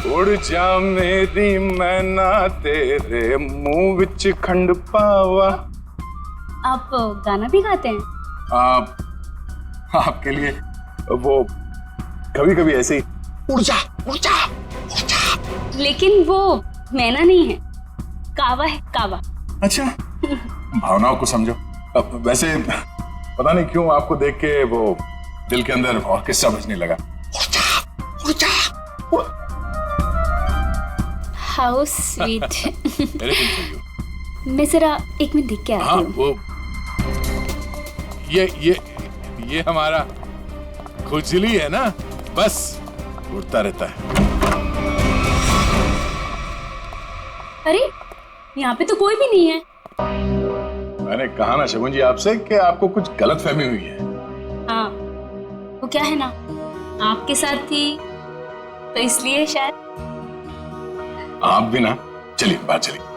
उड़ जा मेरी मैना तेरे मुंह विच खंड पावा। आप गाना भी गाते हैं? आपके लिए वो कभी कभी ऐसे ही उड़ जा उड़ जा उड़ जा। लेकिन वो मैना नहीं है, कावा है, कावा। अच्छा, भावनाओं को समझो। अब वैसे पता नहीं क्यों आपको देख के वो दिल के अंदर और किस्सा बजने लगा। उड़ जा उड़ जा। How sweet. मैं जरा एक मिनट देख के आती हूँ। वो ये हमारा खुजली है ना, बस उड़ता रहता है। अरे यहाँ पे तो कोई भी नहीं है। मैंने कहा ना शगुन जी आपसे कि आपको कुछ गलतफहमी हुई है। हाँ, वो क्या है ना, आपके साथ थी तो इसलिए शायद। आप भी ना, चलिए बात चलिए।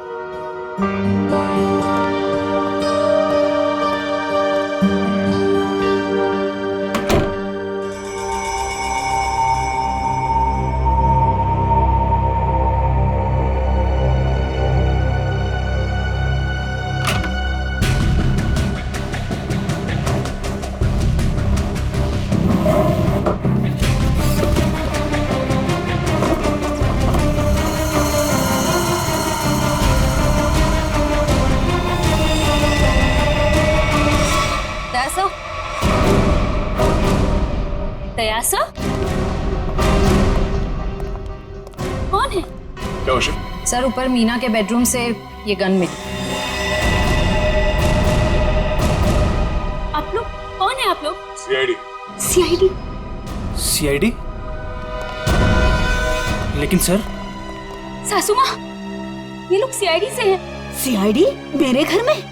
तयासा? कौन है? क्या उसे? सर, ऊपर मीना के बेडरूम से ये गन मिली। आप लोग कौन है? आप लोग? सीआईडी। सीआईडी? सीआईडी? लेकिन सर। सासू माँ, ये लोग सीआईडी से हैं। सीआईडी मेरे घर में?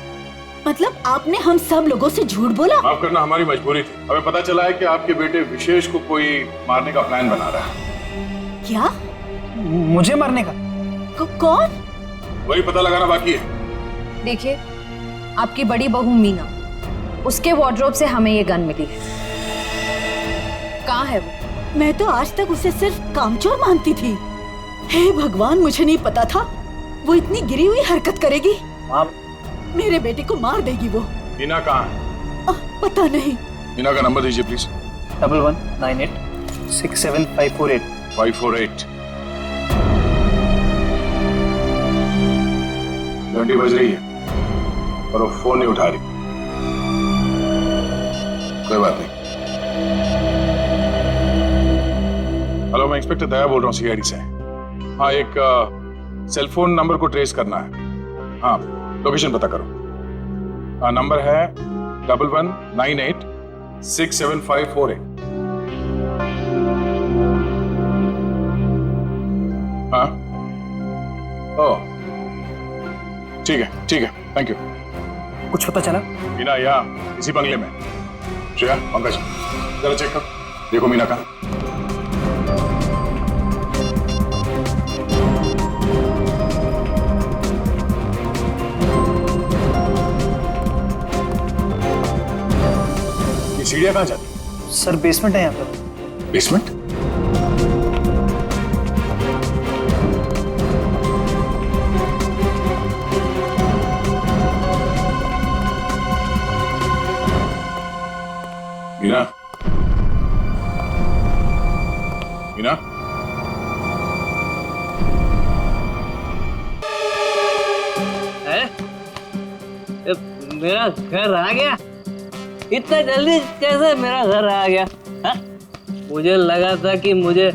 मतलब आपने हम सब लोगों से झूठ बोला? माफ करना, हमारी मजबूरी थी। हमें पता चला है कि आपके बेटे विशेष को कोई मारने का प्लान बना रहा है। क्या? मुझे मारने का? कौन? वही पता लगाना बाकी है। देखिए, आपकी बड़ी बहू मीना, उसके वार्डरोब से हमें ये गन मिली है। कहाँ है वो? मैं तो आज तक उसे सिर्फ कामचोर मानती थी। हे भगवान, मुझे नहीं पता था वो इतनी गिरी हुई हरकत करेगी। आप मेरे बेटे को मार देगी वो। मीना कहाँ है? पता नहीं। मीना का नंबर दीजिए प्लीज। 1198 67548 548। घंटी बज रही है और वो फोन नहीं उठा रही। कोई बात नहीं। हेलो, मैं इंस्पेक्टर दया बोल रहा हूँ सीआईडी से। हाँ, एक सेलफोन नंबर को ट्रेस करना है। हाँ, लोकेशन पता करो। हाँ, नंबर है 1198 67548। हाँ, ओह ठीक है, थैंक यू। कुछ पता चला? मीना यहाँ इसी बंगले में। श्रेया, पंकज, जरा चेक कर, देखो मीना का। ये सीढ़ियाँ कहाँ जाती? सर, बेसमेंट है यहाँ पर। बेसमेंट? मीना, मीना, मेरा घर आ गया? इतना जल्दी कैसे मेरा घर आ गया? हा? मुझे लगा था कि मुझे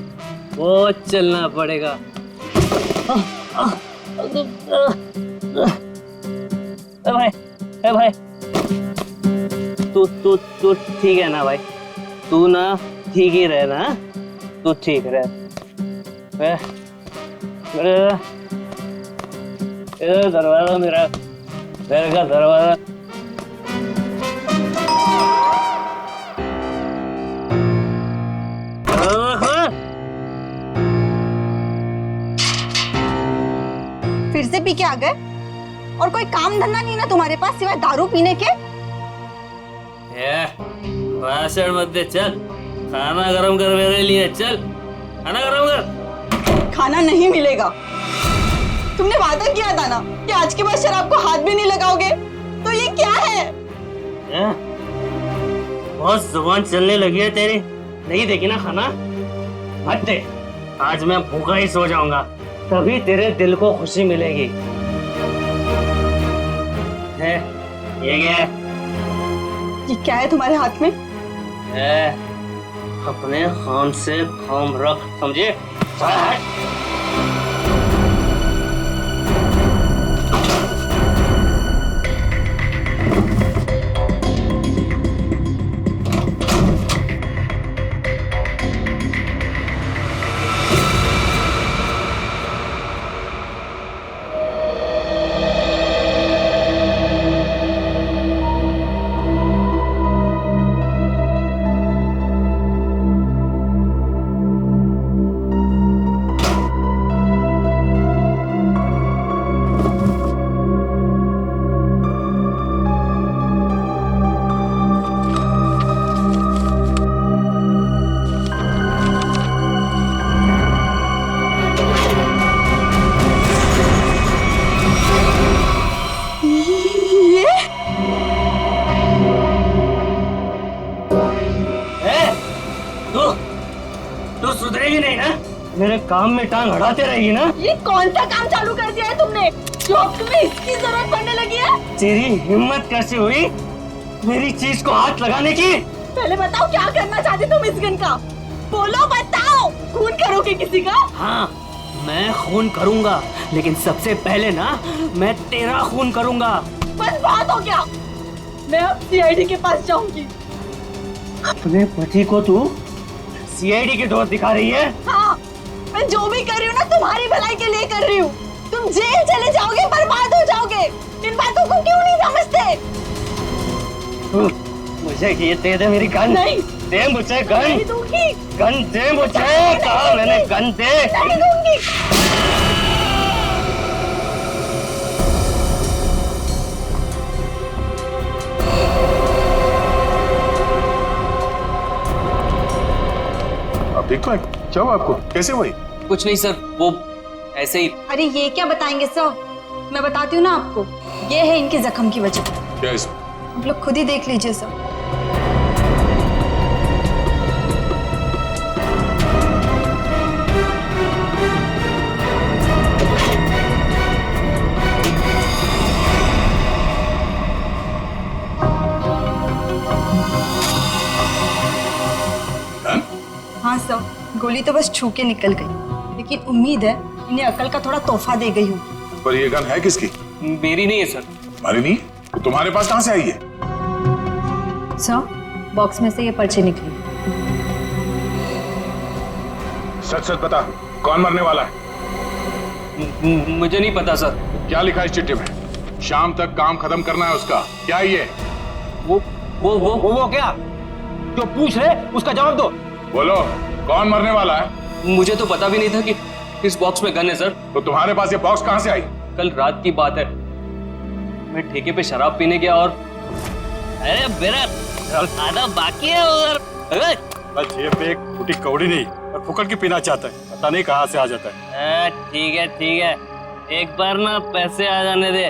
बहुत चलना पड़ेगा। भाई, तू ठीक है ना भाई? तू ना ठीक ही रहना, तू ठीक रह। दरवाजा, मेरा घर का दरवाजा। फिर से पी के आ गए? और कोई काम धंधा नहीं ना तुम्हारे पास सिवाय दारू पीने के? भाषण मत दे, चल खाना गरम कर मेरे लिए। चल खाना गरम कर। खाना नहीं मिलेगा। तुमने वादा किया था ना कि आज के बाद शराब को हाथ भी नहीं लगाओगे, तो ये क्या है? बहुत जुबान चलने लगी है तेरी। नहीं देखी ना खाना? हट दे। आज मैं भूखा ही सो जाऊंगा, तभी तेरे दिल को खुशी मिलेगी। है ये क्या है? ये क्या है तुम्हारे हाथ में? अपने काम से काम रख, समझे? हट। तू सुधरेगी नहीं ना? मेरे काम में टांग अड़ाते रहेगी ना? ये कौन सा काम चालू कर दिया है तुमने जो अब तुम्हें इसकी जरूरत पड़ने लगी है? तेरी हिम्मत कैसे हुई मेरी चीज को हाथ लगाने की? पहले बताओ क्या करना चाहते तुम इस गन का? बोलो, बताओ। खून करोगे किसी का? हाँ, मैं खून करूंगा, लेकिन सबसे पहले ना मैं तेरा खून करूंगा। बस बात हो गया। मैं अब सीआईडी के पास जाऊंगी। अपने पति को तू सीआईडी के दोस्त दिखा रही है? हाँ, मैं जो भी कर रही हूँ ना तुम्हारी भलाई के लिए कर रही हूँ। तुम जेल चले जाओगे, बर्बाद हो जाओगे। इन बातों को क्यों नहीं समझते? मुझे ये दे दे मेरी गन। नहीं दे मुझे गन। नहीं दूंगी। गन दे मुझे। कहा मैंने गन दे। नहीं दूंगी। आप ठीक तो है? क्या हुआ आपको? कैसे हुई? कुछ नहीं सर, वो ऐसे ही। अरे ये क्या बताएंगे सर? मैं बताती हूँ ना आपको। ये है इनके जख्म की वजह। क्या है? आप लोग खुद ही देख लीजिए सर। हाँ सर, गोली तो बस छू के निकल गई, लेकिन उम्मीद है इन्हें अकल का थोड़ा तोहफा दे गई हूँ। पर ये गन है किसकी? मेरी नहीं है सर। तुम्हारी नहीं? तो तुम्हारे पास कहाँ से आई है? सर, बॉक्स में से ये पर्ची निकली। सच सच बता, कौन मरने वाला है? मुझे नहीं पता सर। क्या लिखा है इस चिट्ठी में? शाम तक काम खत्म करना है उसका। क्या ये? वो क्या जो पूछ रहे उसका जवाब दो। बोलो, कौन मरने वाला है? मुझे तो पता भी नहीं था कि इस बॉक्स में गन है सर। तो तुम्हारे पास ये बॉक्स कहाँ से आई? कल रात की बात है, मैं ठेके पे शराब पीने गया और अरे मेरा आधा बाकी है उधर। बस जेब पे एक फूटी कौड़ी नहीं और फुकट की पीना चाहता है, पता नहीं कहाँ से आ जाता है। ठीक है ठीक है, एक बार ना पैसे आ जाने दे,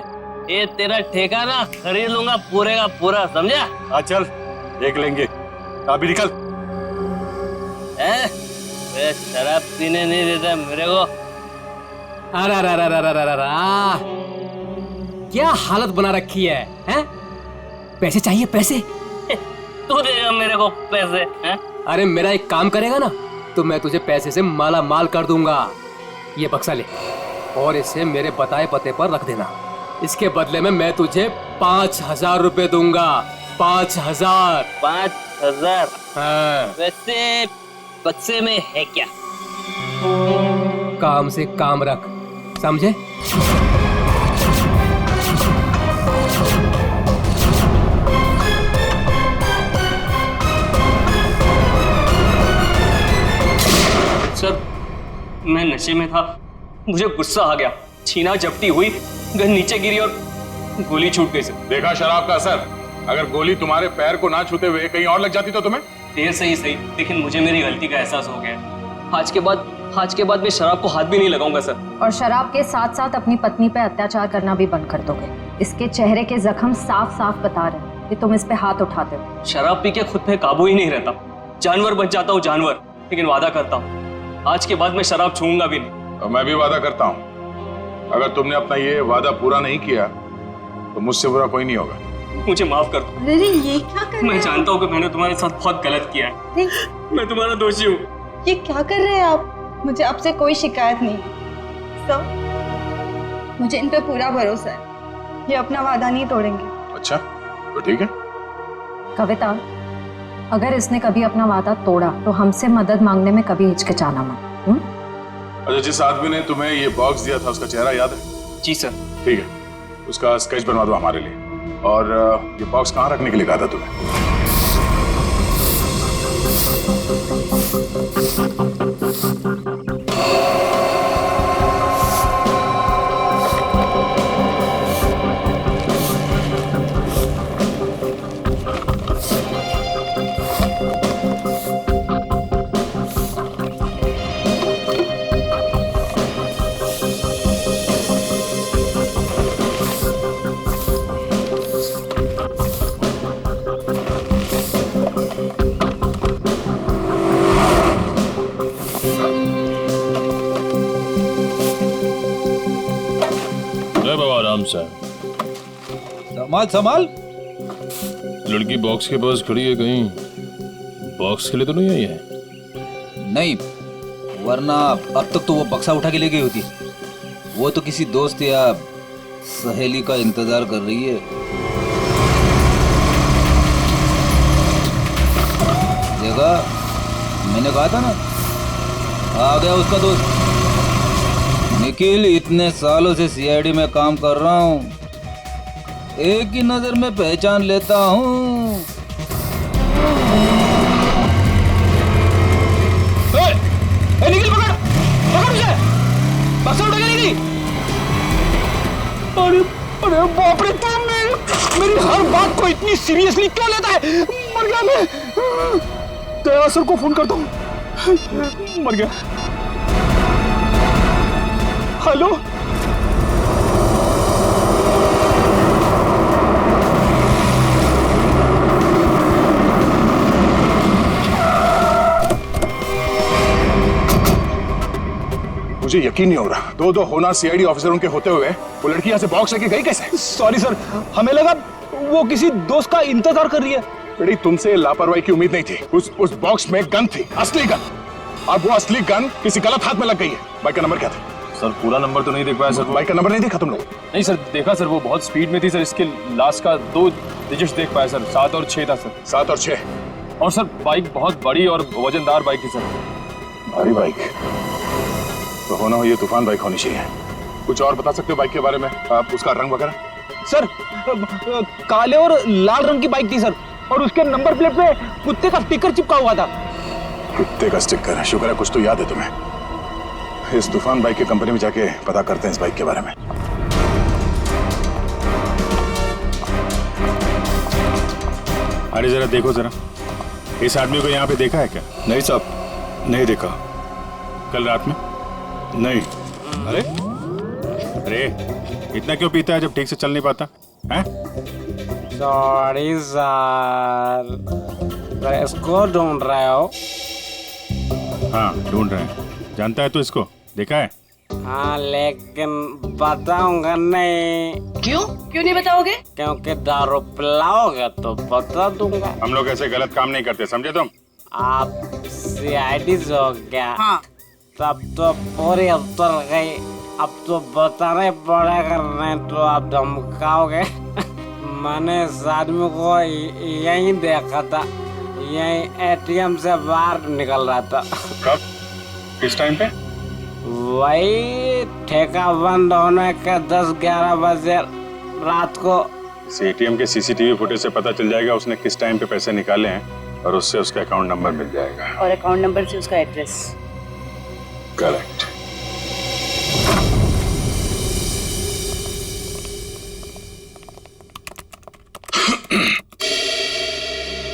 ये तेरा ठेका ना खरीद लूंगा पूरे का पूरा, समझा? हाँ चल देख लेंगे। अभी निकल। शराब पीने नहीं देता मेरे को। अरे क्या हालत बना रखी है, हैं? पैसे चाहिए, पैसे? तू देगा मेरे को पैसे, हैं? अरे मेरा एक काम करेगा ना तो मैं तुझे पैसे से माला माल कर दूंगा। ये बक्सा ले और इसे मेरे बताए पते पर रख देना। इसके बदले में मैं तुझे 5,000 रुपए दूंगा। 5,000। 5,000? हाँ। वैसे बक्से में है क्या? काम से काम रख, समझे? सर, मैं नशे में था, मुझे गुस्सा आ गया, छीना झपटी हुई, गन नीचे गिरी और गोली छूट गई सर। देखा शराब का असर? अगर गोली तुम्हारे पैर को ना छूते हुए कहीं और लग जाती तो तुम्हें? देर से ही सही, लेकिन मुझे मेरी गलती का एहसास हो गया। आज के बाद आज के बाद मैं शराब को हाथ भी नहीं लगाऊंगा सर। और शराब के साथ साथ अपनी पत्नी पे अत्याचार करना भी बंद कर दोगे। इसके चेहरे के जख्म साफ साफ बता रहे हैं कि तुम इस पे हाथ उठाते हो। शराब पी के खुद पे काबू ही नहीं रहता, जानवर बन जाता हूँ जानवर। लेकिन वादा करता हूँ आज के बाद मैं शराब छूऊंगा भी नहीं। और मैं भी वादा करता हूँ अगर तुमने अपना ये वादा पूरा नहीं किया तो मुझसे बुरा कोई नहीं होगा। मुझे माफ कर दो। अरे ये क्या कर रहे मैं हैं जानता हूँ कि मैंने तुम्हारे साथ बहुत गलत किया है। नहीं, मैं तुम्हारा दोषी हूँ। ये क्या कर रहे हैं आप? मुझे आपसे कोई शिकायत नहीं है सर, मुझे इन पे पूरा भरोसा है। ये अपना वादा नहीं तोड़ेंगे। अच्छा तो ठीक है। कविता, अगर इसने कभी अपना वादा तोड़ा तो हमसे मदद मांगने में कभी हिचकिचाना मत। अच्छा, जिस आदमी ने तुम्हें ये बॉक्स दिया था उसका चेहरा याद है? जी सर। ठीक है, उसका स्केच बनवा दो हमारे लिए। और ये बॉक्स कहाँ रखने के लिए कहा था तुम्हें? संभाल संभाल। लड़की बॉक्स के पास खड़ी है, कहीं बॉक्स के लिए तो नहीं आई है? नहीं, वरना अब तक तो वो बक्सा उठा के ले गई होती। वो तो किसी दोस्त या सहेली का इंतजार कर रही है। देखा, मैंने कहा था ना, आ गया उसका दोस्त निखिल। इतने सालों से सीआईडी में काम कर रहा हूँ, एक ही नजर में पहचान लेता हूँ। निखिल पकड़ पकड़ उसे, बक्सा उठा के ले गई। अरे अरे बाप रे, तुम मेरी हर बात को इतनी सीरियसली क्यों लेता है? मर गया मैं। दया सर को फोन करता हूँ। मर गया। हेलो, मुझे यकीन नहीं हो रहा, दो होना सीआईडी ऑफिसर उनके होते हुए वो लड़की यहाँ से बॉक्स लेके गई कैसे? सॉरी सर, हमें लगा वो किसी दोस्त का इंतजार कर रही है। बेटी, तुमसे लापरवाही की उम्मीद नहीं थी। उस बॉक्स में गन थी, असली गन। अब वो असली गन किसी गलत हाथ में लग गई है। बाइक का नंबर क्या था? सर पूरा नंबर तो नहीं देख पाया सर। बाइक का नंबर नहीं देखा तुम लोग? नहीं सर, देखा सर, वो बहुत स्पीड में थी सर। इसके लास्ट का 2 डिजिट्स देख पाया सर, 7 और 6 था सर। 7 और 6। और सर बाइक बहुत बड़ी और वजनदार बाइक थी सर। भारी बाइक तो होना हो ये तूफान बाइक होनी चाहिए। कुछ और बता सकते हो बाइक के बारे में? आप उसका रंग वगैरह? सर काले और लाल रंग की बाइक थी सर, और उसके नंबर प्लेट पे कुत्ते का स्टिकर चिपका हुआ था। कुत्ते का स्टिकर? शुक्र है कुछ तो याद है तुम्हें। इस तूफान बाइक की कंपनी में जाके पता करते हैं इस बाइक के बारे में। अरे जरा देखो जरा, इस आदमी को यहाँ पे देखा है क्या? नहीं साहब, नहीं देखा। कल रात में? नहीं। अरे अरे, इतना क्यों पीता है जब ठीक से चल नहीं पाता है? सॉरी सर, इसको ढूंढ रहे हो? हाँ ढूंढ रहे हैं। जानता है तू इसको? देखा है? हाँ, लेकिन बताऊंगा नहीं। क्यों नहीं बताओगे? क्योंकि दारू पिलाओगे तो बता दूंगा। हम लोग ऐसे गलत काम नहीं करते, समझे तुम? आप सीआईडी हो गया। हाँ। तब तो पूरी उतर गई। अब तो बताना पड़ेगा, नहीं तो आप धमकाओगे। मैंने इस आदमी को यहीं देखा था, यहीं एटीएम से बाहर निकल रहा था। कब? किस टाइम पे? वही ठेका बंद होने के 10-11 बजे रात को। इस एटीएम के सीसीटीवी फुटेज से पता चल जाएगा उसने किस टाइम पे पैसे निकाले हैं, और उससे उसका अकाउंट नंबर मिल जाएगा। और अकाउंट नंबर से उसका एड्रेस। करेक्ट।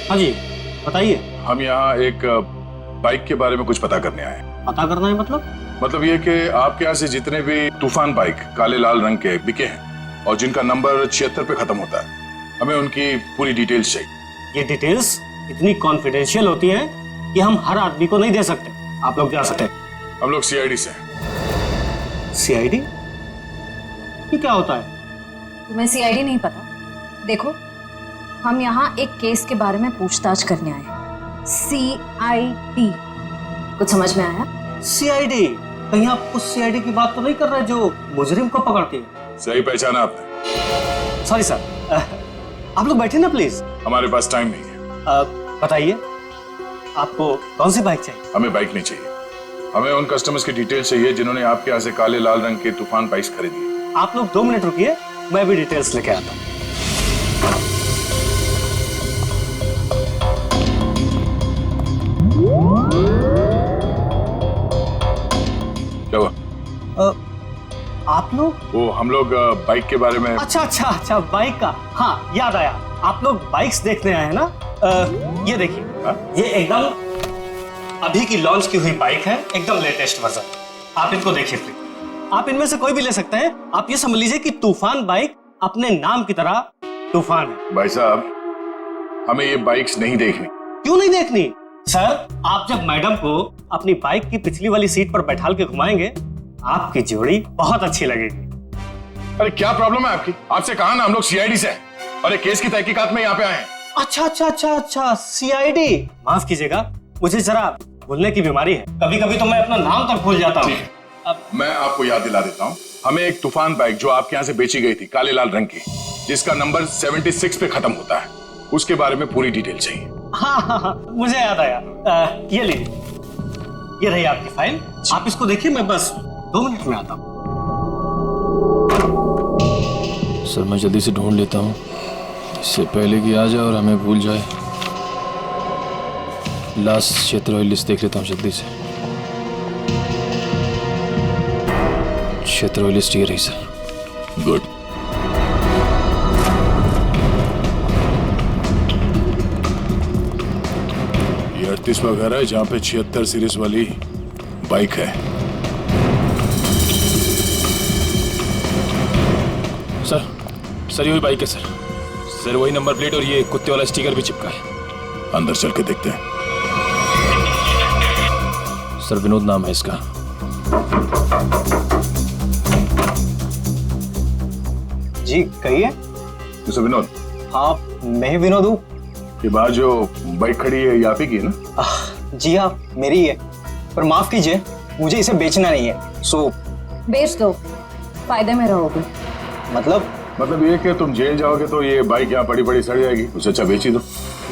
हाँ जी बताइए। हम यहाँ एक बाइक के बारे में कुछ पता करने आए हैं। पता करना है मतलब ये कि आपके यहाँ से जितने भी तूफान बाइक काले लाल रंग के बिके हैं और जिनका नंबर 76 पे खत्म होता है, हमें उनकी पूरी डिटेल्स चाहिए। ये डिटेल्स इतनी कॉन्फिडेंशियल होती हैं कि हम हर आदमी को नहीं दे सकते। आप लोग जा सकते हैं। हम लोग सीआईडी से हैं। सीआईडी? ये क्या होता है? तुम्हें सीआईडी नहीं पता? देखो, हम यहाँ एक केस के बारे में पूछताछ करने आए हैं। सीआईडी, कुछ समझ में आया? सीआईडी? कहीं आप उस सीआईडी की बात तो नहीं कर रहे जो मुजरिम को पकड़ती है? सही पहचाना आपने। सॉरी सर, आप लोग बैठे ना प्लीज। हमारे पास टाइम नहीं है। बताइए, आपको कौन सी बाइक चाहिए? हमें बाइक नहीं चाहिए, हमें उन कस्टमर्स की डिटेल्स चाहिए जिन्होंने आपके यहाँ से काले लाल रंग के तूफान बाइक्स खरीदी। आप लोग 2 मिनट रुकिए, मैं भी डिटेल्स लेके आता हूँ। क्या हुआ? आप लोग? वो हम लोग बाइक के बारे में। अच्छा, बाइक का। हाँ, याद आया। आप लोग बाइक्स देखने आए हैं ना? ये देखिए, ये एकदम अभी की लॉन्च की हुई बाइक है, एकदम लेटेस्ट वर्जन। आप इनको देखिए प्लीज। आप इनमें से कोई भी ले सकते हैं। आप ये समझ लीजिए कि तूफान बाइक अपने नाम की तरह तूफान है। भाई साहब, हमें ये बाइक्स नहीं देखनी। क्यों नहीं देखनी? सर, आप जब मैडम को अपनी बाइक की पिछली वाली सीट पर बैठाल के घुमाएंगे, आपकी जोड़ी बहुत अच्छी लगेगी। अरे क्या प्रॉब्लम है आपकी? आपसे कहा ना हम लोग सीआईडी से हैं और एक केस की तहकीकात में यहाँ पे आए हैं। अच्छा, सीआईडी। माफ कीजिएगा, मुझे जरा भूलने की बीमारी है। कभी कभी तो मैं अपना नाम तक भूल जाता हूँ। अब मैं आपको याद दिला देता हूँ। हमें एक तूफान बाइक जो आपके यहाँ से बेची गई थी काले लाल रंग की, जिसका नंबर 76 पे खत्म होता है, उसके बारे में पूरी डिटेल चाहिए। हाँ, मुझे याद आया। ये लीजिए, ये रही आपकी फाइल। आप इसको देखिए, मैं बस 2 मिनट में आता हूँ। सर, मैं जल्दी से ढूंढ लेता हूँ, इससे पहले कि आ जाए और हमें भूल जाए। लास्ट क्षेत्र लिस्ट देख लेता हूँ जल्दी से। क्षेत्र लिस्ट ये रही सर। गुड। ये 38वां घर है जहाँ पे 76 सीरीज वाली बाइक है। सर ये वही बाइक है सर, वही नंबर प्लेट और ये कुत्ते वाला स्टिकर भी चिपका है। अंदर चल के देखते हैं। सर, विनोद नाम है इसका। जी कहिए। मिस्टर विनोद? हाँ, मैं ही विनोद हूँ। ये बाहर जो बाइक खड़ी है, ये आप ही की है ना? जी हाँ, मेरी ही है, पर माफ कीजिए, मुझे इसे बेचना नहीं है। सो बेच दो, फायदे में रहोगे। मतलब ये कि तुम जेल जाओगे तो ये बाइक यहाँ पड़ी पड़ी सड़ जाएगी, उससे अच्छा बेच ही दो।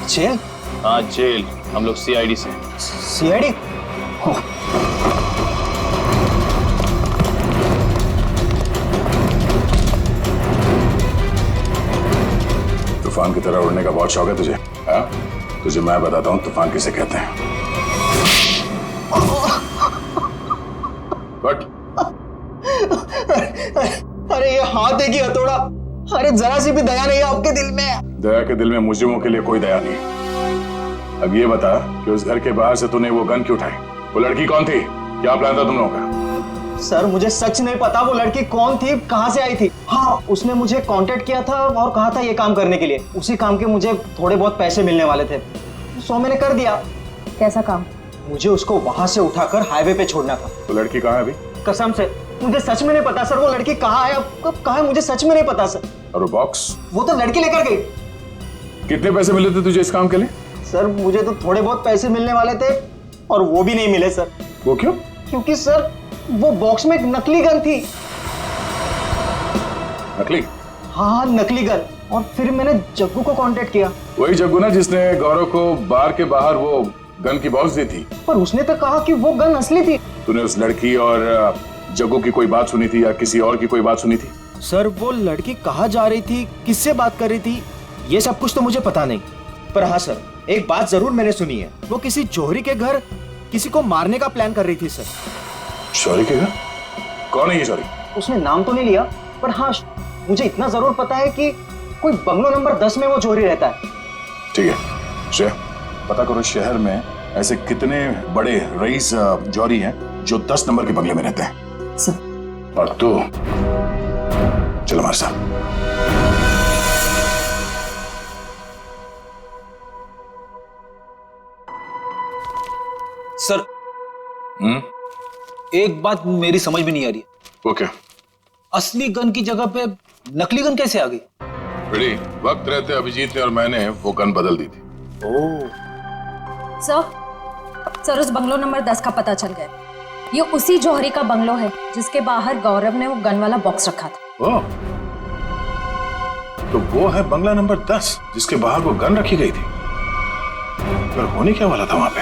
जेल? हाँ जेल, हम लोग सीआईडी से। सीआईडी? तूफान की तरह उड़ने का बहुत शौक है तुझे? हाँ, तुझे मैं बताता हूँ तूफान किसे कहते हैं। बट अरे ये हाथ है कि हथौड़ा? अरे जरा सी भी दया नहीं है आपके दिल में? दया के दिल में मुजरिमों के लिए कोई दया नहीं। अब ये बता कि उस घर के बाहर से तूने वो गन क्यों उठाई? वो लड़की कौन थी? क्या प्लान था तुम लोगों का? सर, मुझे सच नहीं पता वो लड़की कौन थी, कहाँ से आई थी। हाँ, उसने मुझे कांटेक्ट किया था और कहा था ये काम करने के लिए। उसी काम के मुझे थोड़े बहुत पैसे मिलने वाले थे, सो मैंने कर दिया। कैसा काम? मुझे उसको वहां से उठाकर हाईवे पे छोड़ना था। वो लड़की कहाँ है अभी? कसम से मुझे सच में नहीं पता सर, वो लड़की कहाँ है, अब कब कहाँ है, मुझे सच में नहीं पता सर। और वो बॉक्स? वो तो लड़की लेकर गई। कितने पैसे मिले थे तुझे इस काम के लिए? सर, मुझे तो थोड़े बहुत पैसे मिलने वाले थे और वो भी नहीं मिले सर। वो क्यों? क्योंकि सर, वो बॉक्स में एक नकली गन थी। नकली? हाँ, नकली गन। और फिर मैंने जग्गू को कांटेक्ट किया। वही जग्गू ना जिसने गौरव को बार के बाहर वो गन की बॉक्स दी थी? पर उसने तो कहा कि वो गन असली थी। तूने उस लड़की और जग्गू की कोई बात सुनी थी या किसी और की कोई बात सुनी थी? सर, वो लड़की कहाँ जा रही थी, किससे बात कर रही थी, ये सब कुछ तो मुझे पता नहीं। पर हाँ सर, एक बात जरूर मैंने सुनी है, वो किसी जौहरी के घर किसी को मारने का प्लान कर रही थी सर। जौहरी के घर? कौन है ये जौहरी? उसने नाम तो नहीं लिया, पर हाँ मुझे इतना जरूर पता है कि कोई बंगलो नंबर 10 में वो जौहरी रहता है। ठीक है श्रेया, पता करो शहर में ऐसे कितने बड़े रईस जौहरी हैं जो 10 नंबर के बंगले में रहते हैं। सर। और तू चलो हमारे साथ। सर एक बात मेरी समझ में नहीं आ रही है। ओके। असली गन की जगह पे नकली गन कैसे आ गई? रेडी, वक्त रहते अभिजीत ने और मैंने वो गन बदल दी थी। सर उस बंगलो नंबर 10 का पता चल गया। ये उसी जौहरी का बंगलो है जिसके बाहर गौरव ने वो गन वाला बॉक्स रखा था। ओह, तो वो है बंगला नंबर 10 जिसके बाहर वो गन रखी गई थी। पर होने क्या वाला था वहां पे?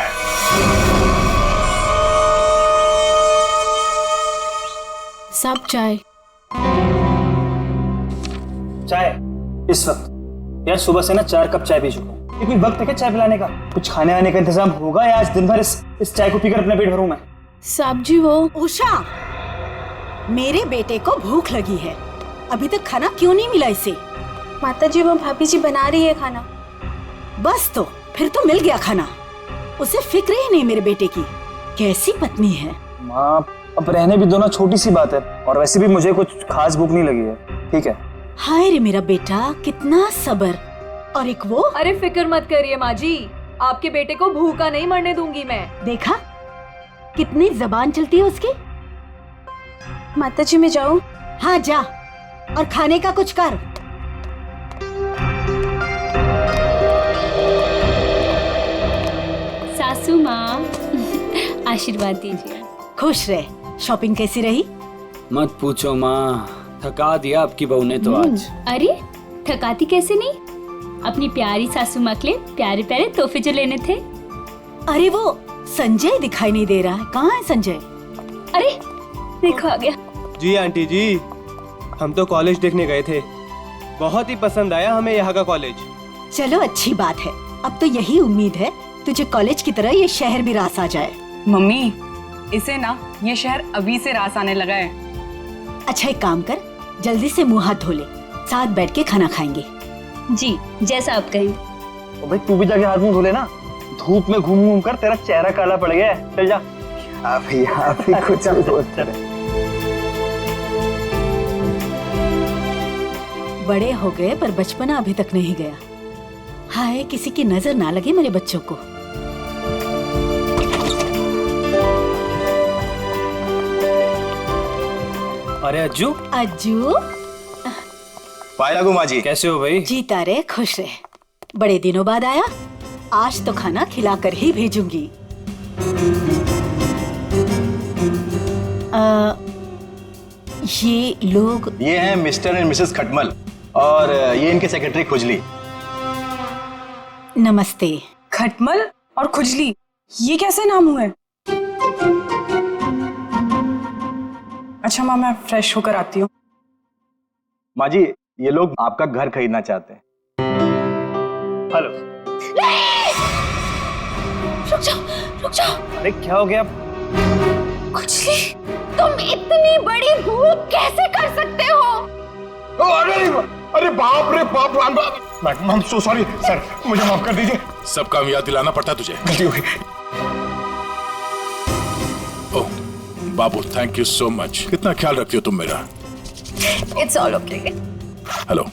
सब चाय। चाय इस वक्त? यार सुबह से ना 4 कप चाय पी चुका हूँ। ये कोई वक्त है क्या चाय पिलाने का? कुछ खाने आने का इंतजाम होगा या आज दिन भर इस चाय को पीकर अपना पेट भरूं मैं? साहब जी वो उषा, मेरे बेटे को भूख लगी है, अभी तक खाना क्यों नहीं मिला इसे? माता जी वो भाभी जी बना रही है खाना। बस तो फिर तो मिल गया खाना। उसे फिक्र ही नहीं मेरे बेटे की। कैसी पत्नी है। माँ अब रहने भी दो ना, छोटी सी बात है और वैसे भी मुझे कुछ खास भूख नहीं लगी है। ठीक है। हाय रे मेरा बेटा, कितना सब्र। और एक वो। अरे फिक्र मत करिए माँ जी, आपके बेटे को भूखा नहीं मरने दूंगी मैं। देखा कितनी जबान चलती है उसकी। माता जी मैं जाऊं? हाँ जा, और खाने का कुछ कर। सासू माँ आशीर्वाद दीजिए। खुश रहे। शॉपिंग कैसी रही? मत पूछो माँ, थका दिया आपकी बहू ने तो आज। अरे थकाती कैसे नहीं, अपनी प्यारी सासू माँ के लिए प्यारे प्यारे तोहफे जो लेने थे। अरे वो संजय दिखाई नहीं दे रहा है, कहाँ है संजय? अरे देखो आ गया। जी आंटी जी, हम तो कॉलेज देखने गए थे, बहुत ही पसंद आया हमें यहाँ का कॉलेज। चलो अच्छी बात है, अब तो यही उम्मीद है तुझे कॉलेज की तरह ये शहर भी रास आ जाए। मम्मी इसे ना ये शहर अभी से रास आने लगा है। अच्छा एक काम कर, जल्दी से मुंह हाथ धो ले, साथ बैठ के खाना खाएंगे। जी जैसा आप कहें। भाई तू भी जाके हाथ मुंह धो लेना, धूप में घूम घूम कर तेरा चेहरा काला पड़ गया है। चल जा। आप ही कुछ बोलते रहे। बड़े हो गए पर बचपना अभी तक नहीं गया। हाय किसी की नजर ना लगे मेरे बच्चों को। अरे अज्जू। अज्जू पाए लागू माँ जी, कैसे हो भाई? जीता रहे खुश रहे, बड़े दिनों बाद आया, आज तो खाना खिलाकर ही भेजूंगी। ये लोग? ये हैं मिस्टर एंड मिसेस खटमल और ये इनके सेक्रेटरी खुजली। नमस्ते। खटमल और खुजली, ये कैसे नाम हुए? अच्छा माँ मैं फ्रेश होकर आती हूँ। माँ जी ये लोग आपका घर खरीदना चाहते हैं। हेलो। रुक जाओ। अरे क्या हो गया? खुजली, तुम इतनी बड़ी भूख कैसे कर सकते हो? अरे बाप रे बाप, I am so sorry sir, मुझे माफ कर दीजिए। सब काम याद दिलाना पड़ता है तुझे, गलती हो गई। ओह बाबू, थैंक यू सो मच, कितना ख्याल रखती हो तुम मेरा। It's all okay. हेलो।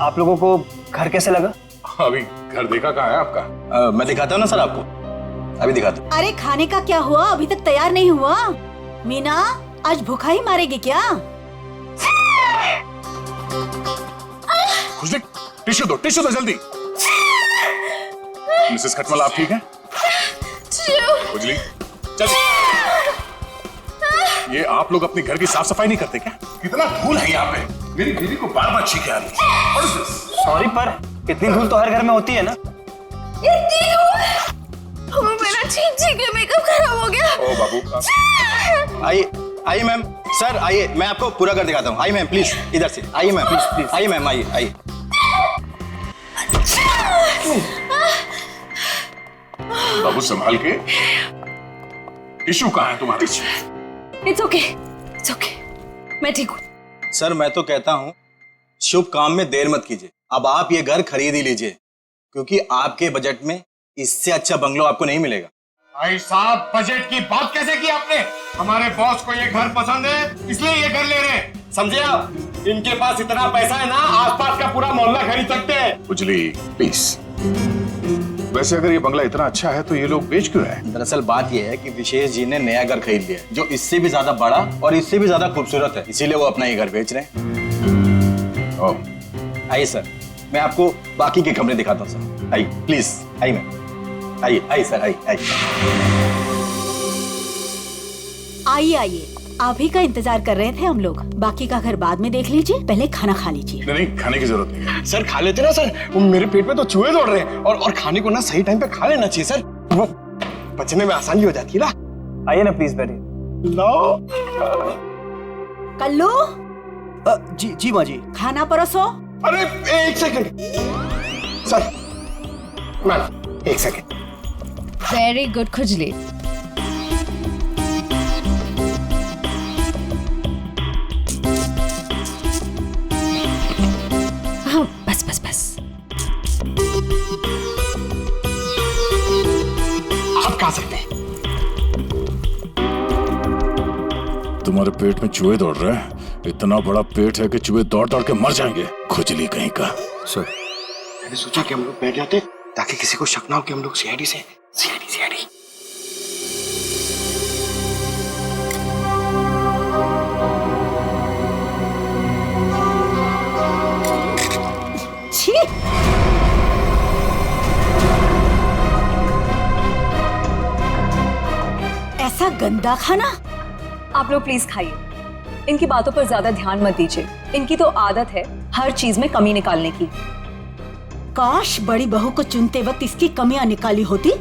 आप लोगों को घर कैसे लगा? अभी घर देखा कहाँ है आपका? मैं दिखाता हूँ ना सर आपको, अभी दिखाता हूँ। अरे खाने का क्या हुआ, अभी तक तैयार नहीं हुआ? मीना आज भूखा ही मारेगी क्या? खुजली टिश्यू दो जल्दी। मिसेस खटमल आप ठीक हैं? खुजली चल। ये आप लोग अपने घर की साफ सफाई नहीं करते क्या? कितना धूल है यहाँ पे, मेरी बीवी को बार बार छींके आ रही है। सॉरी पर इतनी धूल तो हर घर में होती है ना। मेरा छींक के मेकअप खराब हो गया। ओ बाबू आइए मैम, सर आइए, मैं आपको पूरा घर दिखाता हूँ। आइए मैम प्लीज, इधर से आइए मैम, प्लीज आइए मैम, आइए। बाबू संभाल के। टिश्यू कहाँ है तुम्हारे? इट्स ओके, मैं ठीक हूँ। सर मैं तो कहता हूँ शुभ काम में देर मत कीजिए, अब आप ये घर खरीद ही लीजिए, क्योंकि आपके बजट में इससे अच्छा बंगलो आपको नहीं मिलेगा। भाई साहब, बजट की बात कैसे की आपने? हमारे बॉस को ये घर पसंद है, इसलिए ये घर ले रहे हैं, समझे आप? इनके पास इतना पैसा है ना, आसपास का पूरा मोहल्ला खरीद सकते हैं। उजली प्लीज। वैसे अगर ये बंगला इतना अच्छा है तो ये लोग बेच क्यों रहे हैं? दरअसल बात यह है कि विशेष जी ने नया घर खरीद लिया है जो इससे भी ज्यादा बड़ा और इससे भी ज्यादा खूबसूरत है, इसीलिए वो अपना ये घर बेच रहे हैं। आइए सर, मैं आपको बाकी के कमरे दिखाता हूँ सर। आइए प्लीज, आइए मैम, आइए आइए सर, आइए आइए। आइए आइए, आप ही का इंतजार कर रहे थे हम लोग। बाकी का घर बाद में देख लीजिए, पहले खाना खा लीजिए। नहीं, खाने की जरूरत नहीं है। सर खा लेते ना सर, वो मेरे पेट में तो चूहे दौड़ रहे हैं और खाने को ना सही टाइम पे खा लेना चाहिए सर, वो पचने में आसानी हो जाती है ना। आइए ना प्लीज बैठिए। लो कल्लू। जी जी माँ जी। खाना परोसो। अरे एक सेकंड सर, मैम एक सेकंड। वेरी गुड खुजली। हाँ, बस बस बस। आप खा सकते हैं। तुम्हारे पेट में चूहे दौड़ रहे हैं? इतना बड़ा पेट है कि चूहे दौड़ दौड़ के मर जाएंगे, खुजली कहीं का। सर मैंने सोचा कि हम लोग बैठ जाते ताकि किसी को शक ना हो कि हम लोग सीआईडी से। सीआईडी छी। ऐसा गंदा खाना। आप लोग प्लीज खाइए, इनकी बातों पर ज्यादा ध्यान मत दीजिए। इनकी तो आदत है हर चीज में कमी निकालने की। काश बड़ी बहू को चुनते वक्त इसकी कमियां निकाली होती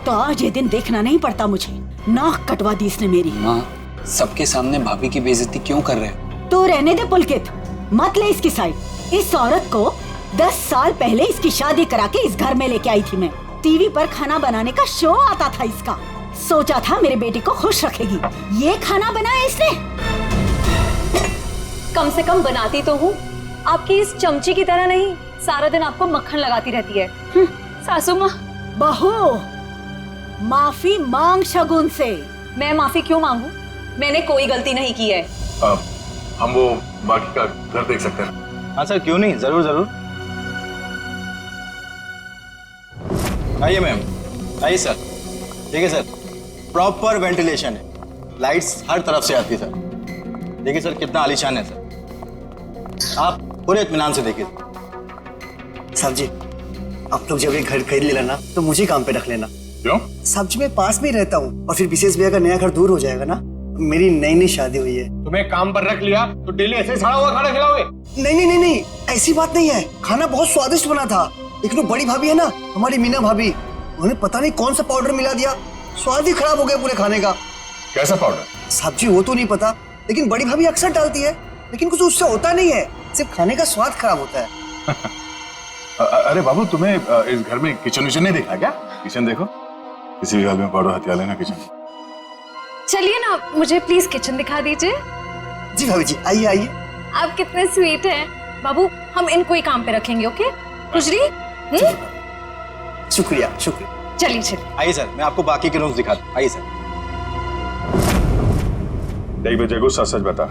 तो आज ये दिन देखना नहीं पड़ता मुझे। नाक कटवा दी इसने मेरी। माँ, सबके सामने भाभी की बेइज्जती क्यों कर रहे हो? तो रहने दे पुलकित, मत ले इसकी साइड। इस औरत को 10 साल पहले इसकी शादी करा के इस घर में लेके आई थी मैं। टीवी पर खाना बनाने का शो आता था इसका। सोचा था मेरे बेटे को खुश रखेगी, ये खाना बनाया इसने। कम से कम बनाती तो हूँ, आपकी इस चमची की तरह नहीं सारा दिन आपको मक्खन लगाती रहती है। सासू माँ। बहू, माफी मांग शगुन से। मैं माफी क्यों मांगू? मैंने कोई गलती नहीं की है। हम वो बाकी का घर देख सकते हैं? हाँ सर, क्यों नहीं, जरूर जरूर। आइए मैम, आइए सर। ठीक है सर, प्रॉपर वेंटिलेशन है, लाइट्स हर तरफ से आती है सर। देखिए सर कितना आलीशान है सर, आप पूरे इत्मीनान से देखिए। साहब जी, आप लोग जब ये घर खरीद लेना ना तो मुझे काम पे रख लेना। क्यों? साहब जी मैं पास में ही रहता हूँ और फिर विशेष भैया का नया घर दूर हो जाएगा ना। मेरी नई शादी हुई है। तुम्हें काम पर रख लिया तो डेली ऐसे सड़ा हुआ खाना खिलाओगे? नहीं नहीं नहीं नहीं, ऐसी बात नहीं है। खाना बहुत स्वादिष्ट बना था, लेकिन वो बड़ी भाभी है ना, हमारी मीना भाभी, उन्होंने पता नहीं कौन सा पाउडर मिला दिया, स्वाद ही खराब हो गया पूरे खाने का। कैसा पाउडर? साहब जी वो तो नहीं पता, लेकिन बड़ी भाभी अक्सर डालती है, लेकिन कुछ उससे होता नहीं है, सिर्फ खाने का स्वाद खराब होता है। अरे बाबू, तुम्हें इस घर में किचन विचन नहीं देखा क्या? किचन देखो, किसी भी घर में पाउडर हथिया लेना किचन। चलिए ना, मुझे प्लीज किचन दिखा दीजिए। जी भाभी जी, आइए आइए। आप कितने स्वीट हैं बाबू, हम इनको ही काम पे रखेंगे। ओके खुजली? शुक्रिया शुक्रिया। चलिए चलिए। आइए सर, मैं आपको बाकी के रूम्स दिखा दूं। आइए सर। देख बेटे, गुस्सा सच बता,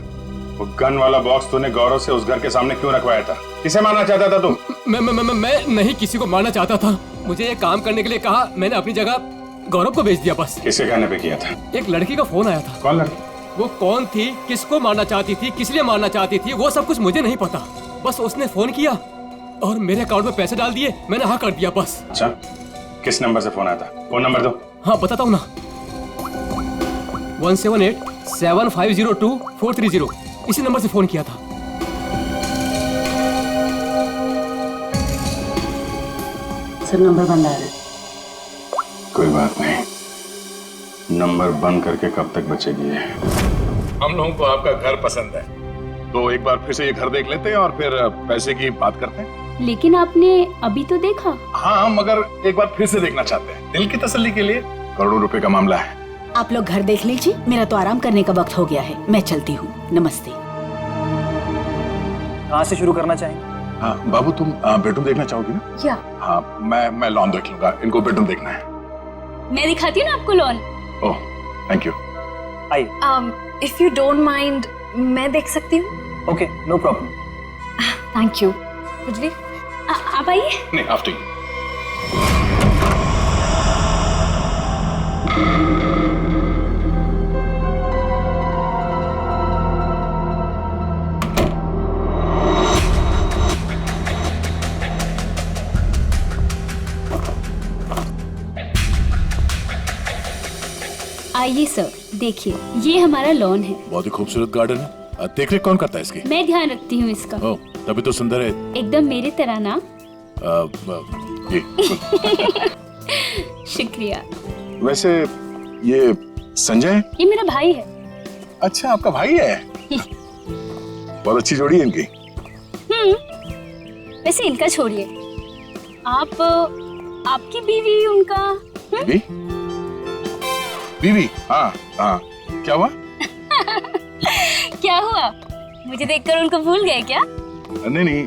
वो गन वाला बॉक्स तूने गौरव से उस घर के सामने क्यों रखवाया था? किसे मारना चाहता था तू? मैं नहीं किसी को मारना चाहता था। मुझे ये काम करने के लिए कहा, मैंने अपनी जगह गौरव को भेज दिया बस। किसके कहने पे किया था? एक लड़की का फोन आया था। कौन लड़की? वो कौन थी, किसको मारना चाहती थी, किस लिए मारना चाहती थी, वो सब कुछ मुझे नहीं पता। बस उसने फोन किया और मेरे अकाउंट में पैसे डाल दिए, मैंने हाँ कर दिया बस। अच्छा, किस नंबर से फोन आया था? फोन नंबर दो। हाँ बताता हूँ ना, 1787502 इसी नंबर से फोन किया था। सर नंबर बंद आ रहा है। कोई बात नहीं, नंबर बंद करके कब तक बचेगी ये? हम लोगों को आपका घर पसंद है, तो एक बार फिर से ये घर देख लेते हैं और फिर पैसे की बात करते हैं। लेकिन आपने अभी तो देखा। हाँ, मगर एक बार फिर से देखना चाहते हैं, दिल की तसल्ली के लिए। करोड़ों रुपए का मामला है। आप लोग घर देख लीजिए, मेरा तो आराम करने का वक्त हो गया है, मैं चलती हूँ। नमस्ते। कहाँ से शुरू करना चाहेंगे? हाँ बाबू, तुम बेडरूम देखना चाहोगी ना? या हाँ, मैं लॉन देख लूंगा, इनको बेडरूम देखना है। मैं दिखाती हूँ ना आपको loan. Oh thank you. If you don't mind मैं देख सकती हूँ? Okay no problem. Thank you. गुजरी आप आइए। नहीं आफ्टर यू। आइए सर, देखिए ये हमारा लॉन है। बहुत ही खूबसूरत गार्डन है। देख रेख कौन करता है इसकी? मैं ध्यान रखती हूँ इसका। ओह तभी तो सुंदर है। एकदम मेरी तरह ना। ये शुक्रिया। वैसे ये संजय? ये मेरा भाई है। अच्छा आपका भाई है। बहुत अच्छी जोड़ी है इनकी। वैसे इनका छोड़िए, आप आपकी बीवी उनका बीवी? बीवी? हाँ हाँ। क्या हुआ? क्या हुआ? मुझे देखकर उनको भूल गए क्या? नहीं नहीं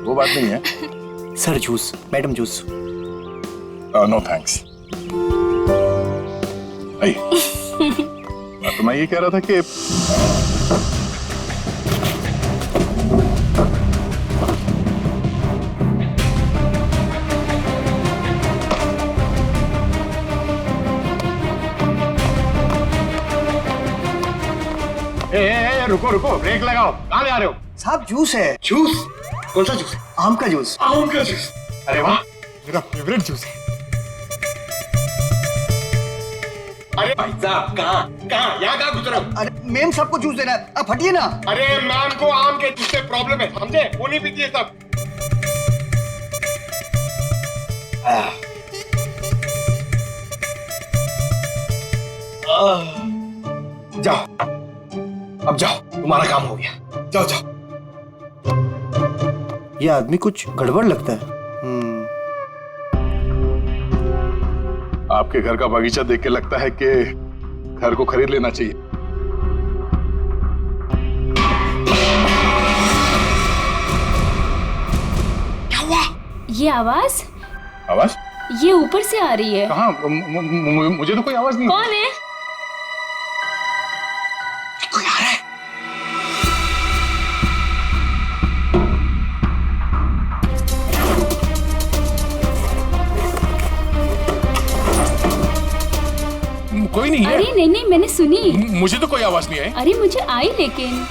वो बात नहीं है। Sir juice, madam juice. No thanks. तो मैं ये कह रहा था कि रुको रुको, ब्रेक लगाओ। कहाँ ले आ रहे हो? साहब जूस है। जूस? कौन सा जूस? आम का जूस। आम का जूस? अरे वाह, मेरा फेवरेट जूस है। अरे भाई साहब कहाँ यहाँ कहाँ गुजरे हो? अरे मैम सबको जूस देना है, आप हटिए ना। अरे मैम को आम के जूस से प्रॉब्लम है, समझे? वो नहीं पीती है सब। जाओ अब जाओ, तुम्हारा काम हो गया। जाओ जाओ। ये आदमी कुछ गड़बड़ लगता है। आपके घर का बगीचा देख के लगता है कि घर को खरीद लेना चाहिए। क्या हुआ? ये आवाज? आवाज? ये ऊपर से आ रही है। कहाँ? मुझे तो कोई आवाज नहीं। कौन है? कोई आ रहा है। कोई नहीं है। अरे नहीं नहीं, मैंने सुनी। मुझे तो कोई आवाज नहीं आई। अरे मुझे आई लेकिन।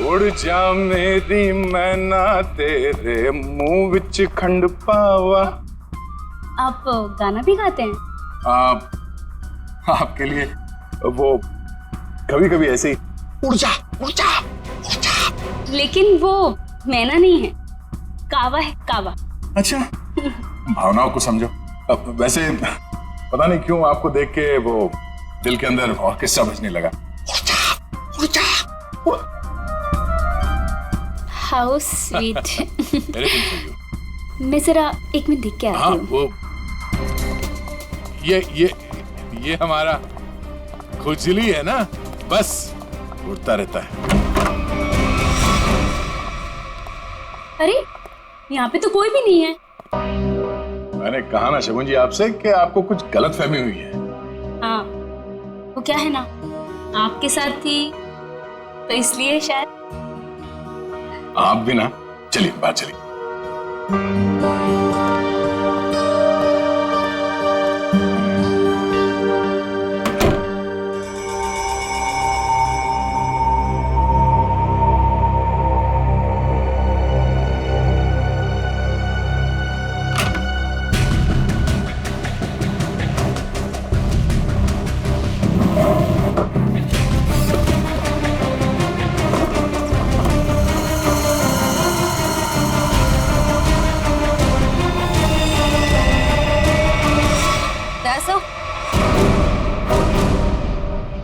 उड़ जा मेरी मैना तेरे मुंह विच खंड पावा। आप गाना भी गाते हैं? आपके लिए वो कभी कभी ऐसे ही। उड़ जा उड़ जा उड़ जा। लेकिन वो मैना नहीं है, कावा है, कावा। अच्छा भावनाओं को समझो। अब वैसे पता नहीं क्यों आपको देख के वो दिल के अंदर और किस्सा बजने लगा। उड़ जा। How sweet. मैं जरा एक मिनट देख के आती हूँ। वो ये हमारा खुजली है ना, बस उड़ता रहता है। अरे यहाँ पे तो कोई भी नहीं है। मैंने कहा ना शगुन जी आपसे कि आपको कुछ गलत फहमी हुई है। हाँ वो क्या है ना, आपके साथ थी तो इसलिए शायद। आप भी ना, चलिए बाहर चलिए।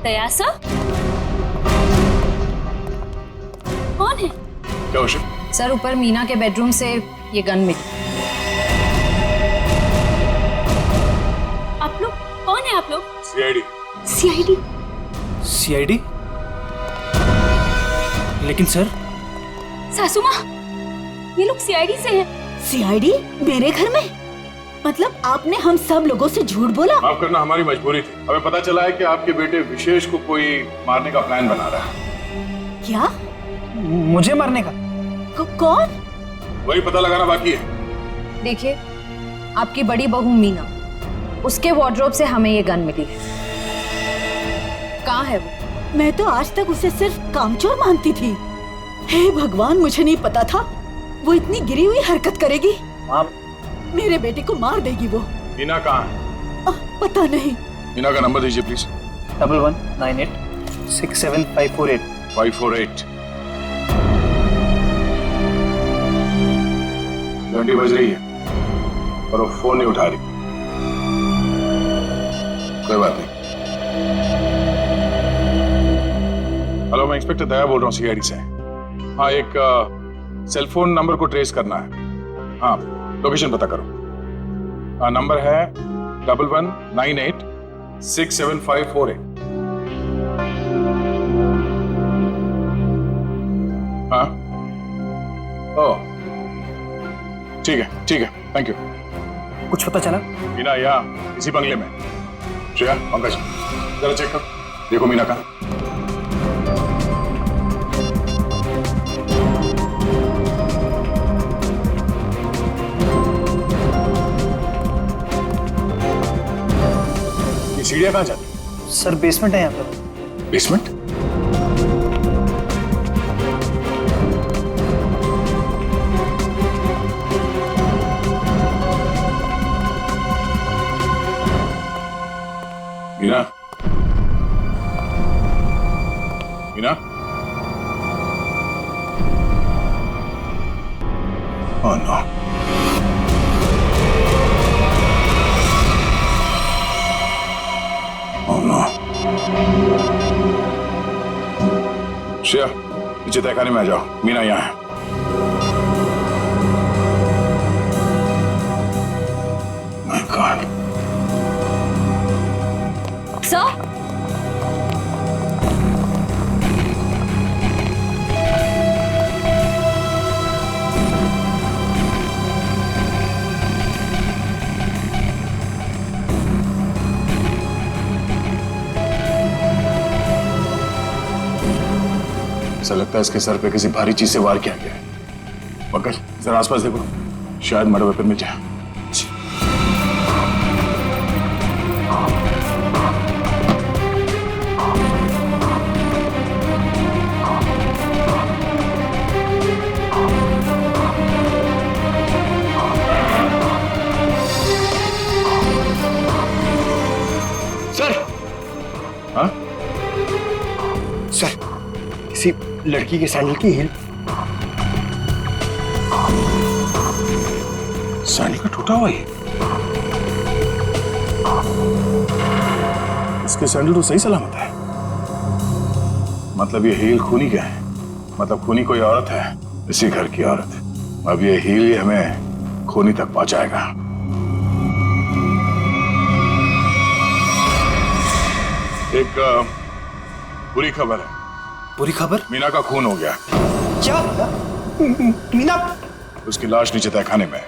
तयासा? कौन है? क्या हुआ? सर ऊपर मीना के बेडरूम से ये गन मिली। आप लोग कौन है? आप लोग? सीआईडी। सीआईडी? सीआईडी? लेकिन सर। सासू माँ, ये लोग सीआईडी से हैं। सीआईडी मेरे घर में? मतलब आपने हम सब लोगों से झूठ बोला? माफ करना, हमारी मजबूरी थी। हमें पता चला है कि आपके बेटे विशेष को कोई मारने का प्लान बना रहा है। क्या? मुझे मारने का? कौन? वही पता लगाना बाकी है। देखिए, आपकी बड़ी बहू मीना, उसके वार्डरोब से हमें ये गन मिली है। कहाँ है वो? मैं तो आज तक उसे सिर्फ कामचोर मानती थी। हे भगवान, मुझे नहीं पता था वो इतनी गिरी हुई हरकत करेगी। मेरे बेटे को मार देगी वो। मीना कहाँ है? पता नहीं। मीना का नंबर दीजिए प्लीज। 1198675548 548। घंटी बज रही है और वो फोन नहीं उठा रही। कोई बात नहीं। हेलो, मैं इंस्पेक्टर दया बोल रहा हूँ सीआईडी से। हाँ, एक सेल फोन नंबर को ट्रेस करना है। हाँ, लोकेशन पता करो। हाँ, नंबर है 1198675548। हाँ, ओह ठीक है, ठीक है, थैंक यू। कुछ पता चला? मीना यहाँ इसी बंगले में। श्रेया, पंकज, जरा चेक कर, देखो मीना का। ये सीढ़ियाँ कहाँ जाती? सर बेसमेंट है यहाँ पर। Basement? Meena, Meena, oh no. Oh no. Shreya, नीचे तहखाने में आ जाओ, मीना यहाँ है। My God. सर, ऐसा लगता है इसके सर पे किसी भारी चीज से वार किया गया है। पंकज, जरा आसपास देखो, शायद मर्डर वेपन में जाए। हाँ? सर, किसी लड़की के सैंडल की हील। सैंडल का टूटा हुआ ही। इसके सैंडल तो सही सलामत है। मतलब ये हील खूनी क्या है? मतलब खूनी कोई औरत है, इसी घर की औरत। अब ये हील ही हमें खूनी तक पहुंचाएगा। एक बुरी खबर है। बुरी खबर? मीना का खून हो गया। क्या? मीना? उसकी लाश नीचे तहखाने में है।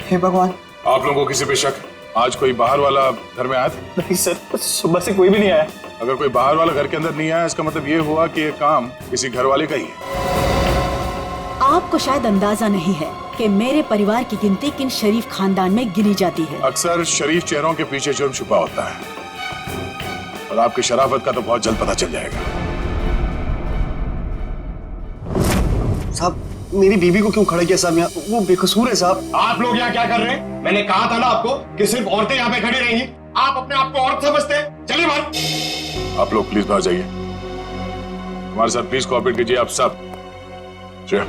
हे भगवान। आप लोगों को किसी पे शक? आज कोई बाहर वाला घर में आया था? नहीं सर, सुबह से कोई भी नहीं आया। अगर कोई बाहर वाला घर के अंदर नहीं आया, इसका मतलब ये हुआ कि ये काम किसी घर वाले का ही है। आपको शायद अंदाजा नहीं है कि मेरे परिवार की गिनती किन शरीफ खानदान में गिनी जाती है। अक्सर शरीफ चेहरों के पीछे जुर्म छुपा होता है, और आपकी शराफत का तो बहुत जल्द पता चल जाएगा। साहब, मेरी बीवी को क्यों खड़ा किया साहब यहाँ? वो बेकसूर है साहब। आप लोग यहाँ क्या कर रहे हैं? मैंने कहा था ना आपको कि सिर्फ औरतें यहाँ पे खड़ी रहेंगी। आप अपने आप को औरत समझते हैं? चलिए बाहर। आप लोग प्लीज बाहर जाइए। हमारे साथ प्लीज कोऑपरेट कीजिए आप सब। श्रेया,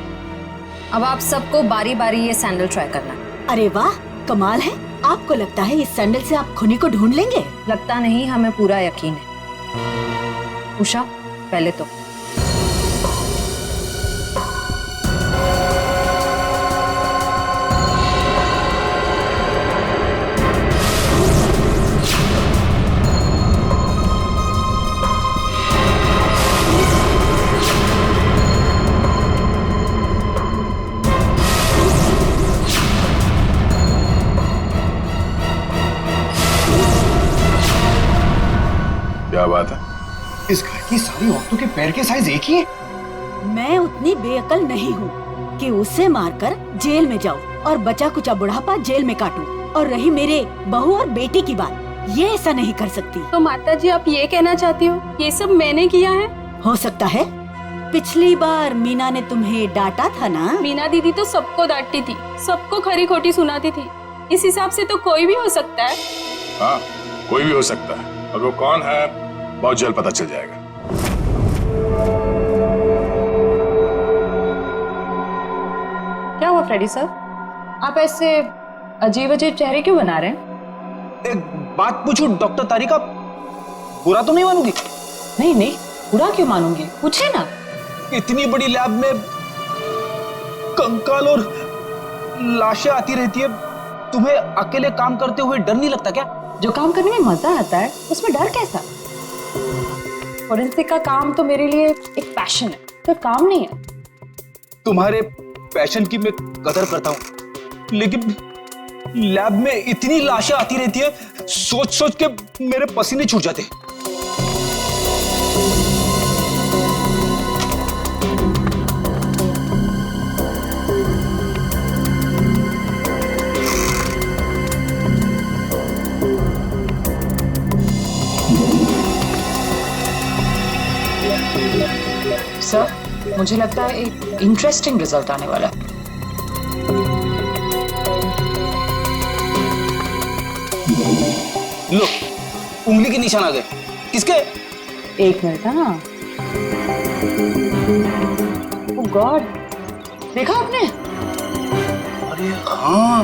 अब आप सबको बारी बारी ये सैंडल ट्राई करना है। अरे वाह, कमाल है। आपको लगता है इस सैंडल से आप खूनी को ढूंढ लेंगे? लगता नहीं, हमें पूरा यकीन है। उषा, पहले तो बाकी सारी औरतों के पैर के साइज एक ही है। मैं उतनी बेअकल नहीं हूँ कि उसे मारकर जेल में जाऊँ और बचा कुचा बुढ़ापा जेल में काटूं। और रही मेरे बहू और बेटी की बात, ये ऐसा नहीं कर सकती। तो माता जी आप ये कहना चाहती हो ये सब मैंने किया है? हो सकता है पिछली बार मीना ने तुम्हें डांटा था ना। मीना दीदी तो सबको डांटती थी, सबको खरी खोटी सुनाती थी। इस हिसाब से तो कोई भी हो सकता है। हाँ, कोई भी हो सकता है, और वो कौन है बहुत जल्द पता चल जाएगा। क्या हुआ फ्रेडी सर, आप ऐसे अजीब अजीब चेहरे क्यों बना रहे हैं? एक बात पूछूं डॉक्टर तारिका, बुरा तो नहीं मानूंगी? नहीं नहीं, बुरा क्यों मानूंगी, पूछे ना। इतनी बड़ी लैब में कंकाल और लाशें आती रहती है, तुम्हें अकेले काम करते हुए डर नहीं लगता क्या? जो काम करने में मजा आता है उसमें डर कैसा? फोरेंसिक का काम तो मेरे लिए एक पैशन है, तो काम नहीं है। तुम्हारे पैशन की मैं कदर करता हूँ, लेकिन लैब में इतनी लाशें आती रहती है, सोच सोच के मेरे पसीने छूट जाते। सर, मुझे लगता है एक इंटरेस्टिंग रिजल्ट आने वाला है। लो, उंगली के निशान आ गए। किसके? एक मिनट, हाँ। ओह गॉड, देखा आपने? अरे हाँ,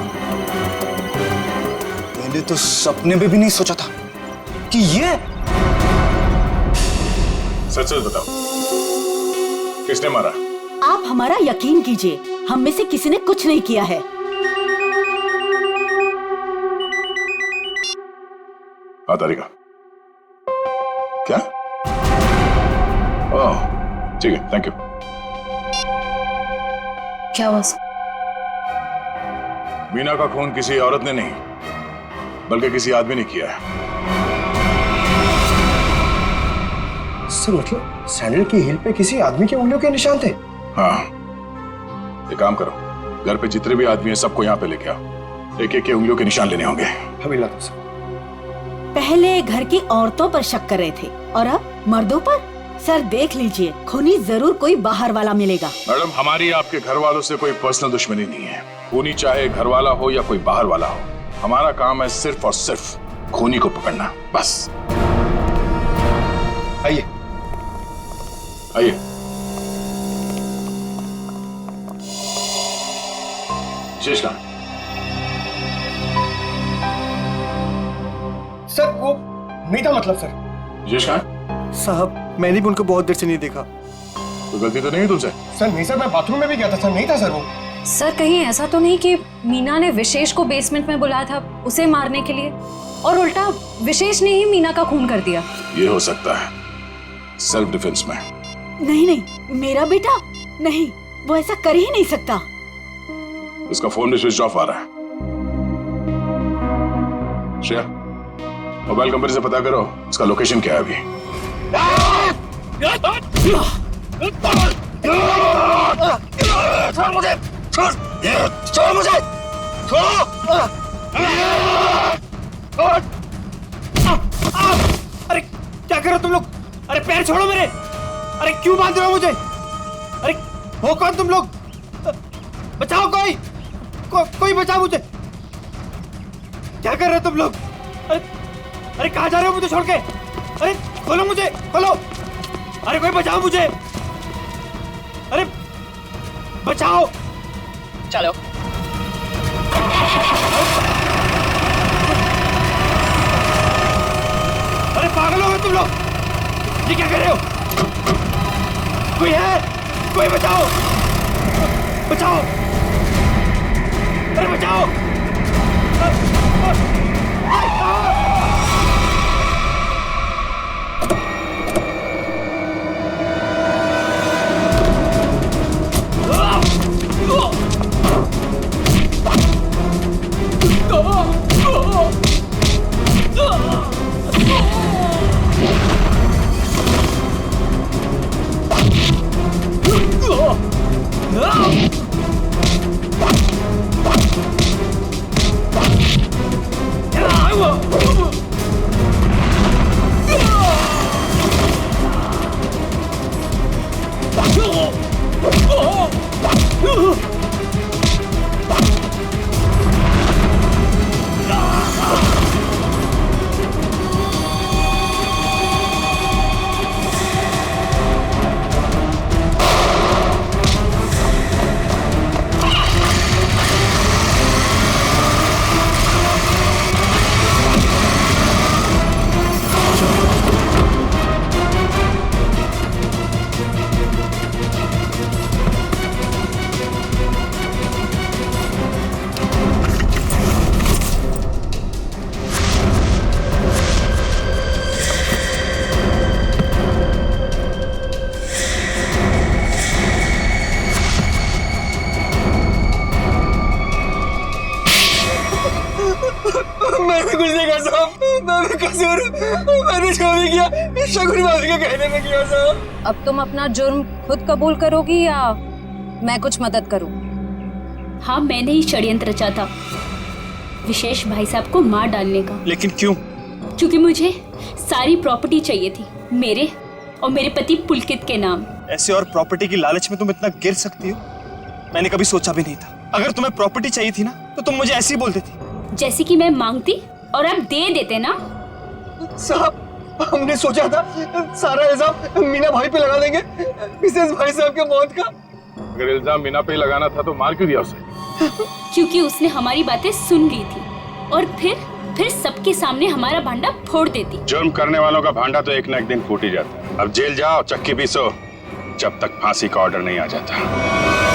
मैंने तो सपने में भी नहीं सोचा था कि ये। सच सच बताओ, किसने मारा? आप हमारा यकीन कीजिए, हम में से किसी ने कुछ नहीं किया है। हाँ तारिका, क्या? ओह ठीक है, थैंक यू। क्या हुआ? मीना का खून किसी औरत ने नहीं बल्कि किसी आदमी ने किया है। सर मतलब सैंडल की हील पे किसी आदमी की उंगलियों के निशान थे? हाँ, एक काम करो, घर पे जितने भी आदमी हैं सबको यहाँ पे लेके आओ, एक एक के उंगलियों के निशान लेने होंगे। अभी लाता हूं सर। पहले घर की औरतों पर शक कर रहे थे और अब मर्दों पर। सर देख लीजिए, खूनी जरूर कोई बाहर वाला मिलेगा। मैडम, हमारी आपके घर वालों से कोई पर्सनल दुश्मनी नहीं है। खूनी चाहे घर वाला हो या कोई बाहर वाला हो, हमारा काम है सिर्फ और सिर्फ खूनी को पकड़ना, बस। आइए आइए। विशेष काम। सर वो नहीं था, मतलब सर। विशेष काम साहब, मैंने भी उनको बहुत देर से नहीं देखा। तो गलती तो नहीं है तुमसे? सर नहीं सर, मैं बाथरूम में भी गया था सर, नहीं था सर वो। सर कहीं ऐसा तो नहीं कि मीना ने विशेष को बेसमेंट में बुलाया था उसे मारने के लिए, और उल्टा विशेष ने ही मीना का खून कर दिया? ये हो सकता है, सेल्फ डिफेंस में। नहीं नहीं, मेरा बेटा नहीं, वो ऐसा कर ही नहीं सकता। इसका फोन भी स्विच ऑफ आ रहा है। श्रेया, मोबाइल कंपनी से पता करो इसका लोकेशन क्या है अभी। छोड़ मुझे, छोड़, छोड़ मुझे, छोड़। अरे क्या कर रहे हो तुम लोग? अरे पैर छोड़ो मेरे। अरे क्यों बांध रहे हो मुझे? अरे हो कौन तुम लोग? बचाओ, कोई बचाओ मुझे। क्या कर रहे हो तुम लोग? अरे कहाँ जा रहे हो मुझे छोड़ के? अरे खोलो मुझे, खोलो। अरे कोई बचाओ मुझे। अरे बचाओ। चलो। अरे पागल हो गए तुम लोग, ये क्या कर रहे हो? कोई है? कोई बचाओ, बचाओ। अरे बचाओ। मैंने कुछ नहीं कहा साहब, मैं बेकसूर हूँ। मैंने जो भी किया शगुन भाभी के कहने में किया साहब। अब तुम अपना जुर्म खुद कबूल करोगी या मैं कुछ मदद करूं? हाँ, मैंने ही षड्यंत्र रचा था विशेष भाई साहब को मार डालने का। लेकिन क्यों? क्योंकि मुझे सारी प्रॉपर्टी चाहिए थी, मेरे और मेरे पति पुलकित के नाम। ऐसे और प्रॉपर्टी की लालच में तुम इतना गिर सकती हो, मैंने कभी सोचा भी नहीं था। अगर तुम्हें प्रॉपर्टी चाहिए थी ना तो तुम मुझे ऐसे ही बोल देती। जैसे कि मैं मांगती और आप दे देते ना। साहब, हमने सोचा था सारा इल्जाम मीना भाई पे लगा देंगे, मिसेस भाई साहब के मौत का। अगर इल्जाम मीना पे लगाना था तो मार क्यों दिया उसे? क्योंकि उसने हमारी बातें सुन ली थी और फिर सबके सामने हमारा भांडा फोड़ देती। जुर्म करने वालों का भांडा तो एक न एक दिन फूट ही जाता है। अब जेल जाओ, चक्की पीसो, जब तक फांसी का ऑर्डर नहीं आ जाता।